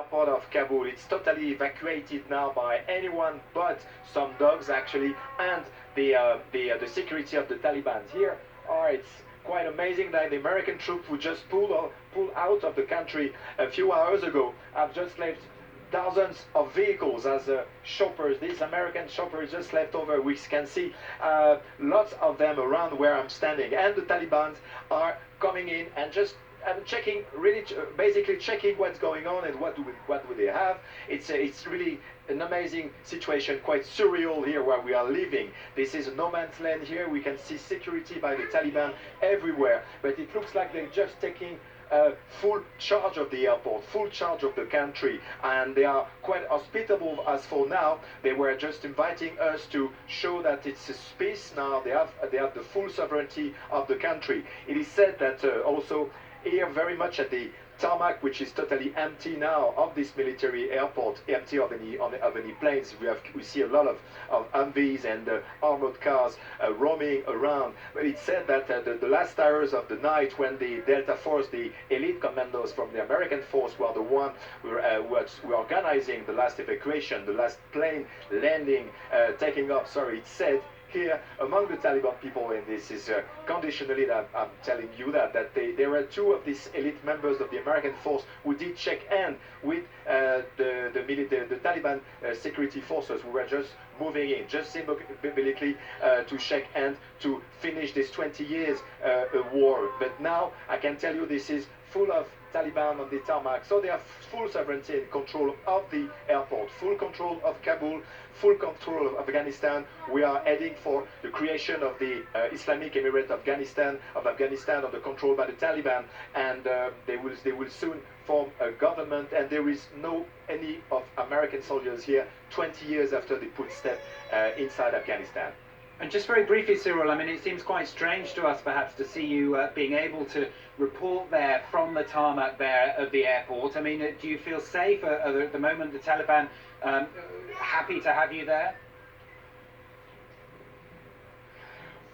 Airport of Kabul. It's totally evacuated now by anyone but some dogs actually, and the security of the Taliban here. It's quite amazing that the American troops who just pulled out of the country a few hours ago have just left thousands of vehicles as shoppers. These American shoppers just left over. We can see lots of them around where I'm standing, and the Taliban are coming in and just checking, really basically checking what's going on and what do they have. It's really an amazing situation, quite surreal here where we are living. This is a no man's land here. We can see security by the Taliban everywhere, but it looks like they're just taking full charge of the airport, full charge of the country, and they are quite hospitable. As for now, they were just inviting us to show that it's a peace now. They have the full sovereignty of the country. It is said that also here, very much at the tarmac, which is totally empty now of this military airport, empty of any planes. We see a lot of humvees and armored cars roaming around. But it's said that the last hours of the night, when the Delta Force, the elite commandos from the American force, were the one who were organizing the last evacuation, the last plane landing, taking off. Sorry, it's said here among the Taliban people, and this is conditionally that I'm telling you that there were two of these elite members of the American force who did shake hand with the Taliban security forces who were just moving in, just symbolically to shake hand to finish this 20 years war. But now I can tell you this is full of Taliban on the tarmac, so they have full sovereignty and control of the airport, full control of Kabul, full control of Afghanistan. We are heading for the creation of the Islamic Emirate of Afghanistan, under control by the Taliban, and they will soon form a government, and there is no any of American soldiers here 20 years after they put step inside Afghanistan. And just very briefly, Cyril, I mean, it seems quite strange to us perhaps to see you being able to report there from the tarmac there of the airport. I mean, do you feel safe at the moment? The Taliban happy to have you there?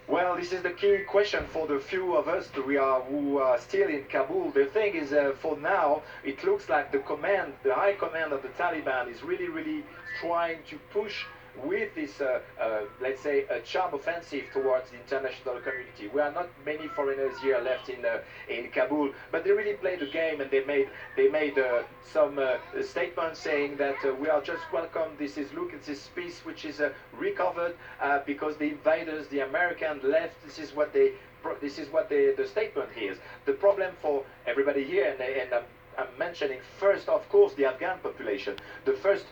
Well, this is the key question for the few of us who are still in Kabul. The thing is, for now, it looks like the high command of the Taliban is really trying to push with this, let's say, a charm offensive towards the international community. We are not many foreigners here left in Kabul, but they really played the game, and they made some statements saying that we are just welcome. This is this peace which is recovered because the invaders, the Americans, left. This is what the statement is. The problem for everybody here, and I'm mentioning first, of course, the Afghan population. The first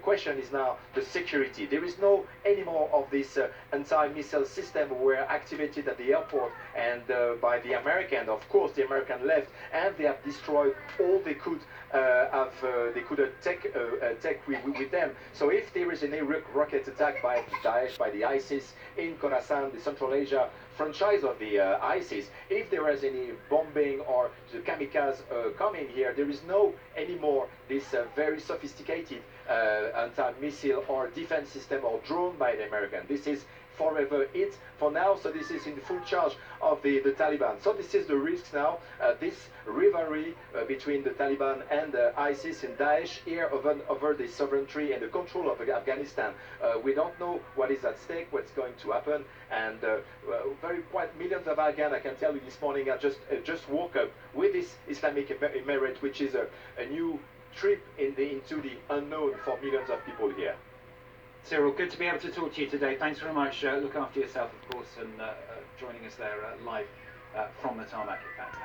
question is now the security. There is no anymore of this anti-missile system were activated at the airport and by the American. Of course, the American left, and they have destroyed all they could take with them. So if there is any rocket attack by Daesh, by the ISIS in Khorasan, the Central Asia franchise of the ISIS, if there is any bombing or the kamikaze coming here, there is no anymore this very sophisticated anti-missile or defense system or drone by the American. This is forever it for now. So this is in full charge of the Taliban. So this is the risk now, this rivalry between the Taliban and ISIS and Daesh here over the sovereignty and the control of Afghanistan. We don't know what is at stake, what's going to happen, and quite millions of Afghans, I can tell you this morning, I just woke up with this Islamic Emirate, which is a new trip into the unknown for millions of people here. Cyril, good to be able to talk to you today. Thanks very much. Look after yourself, of course, and joining us there live from the tarmac, in fact.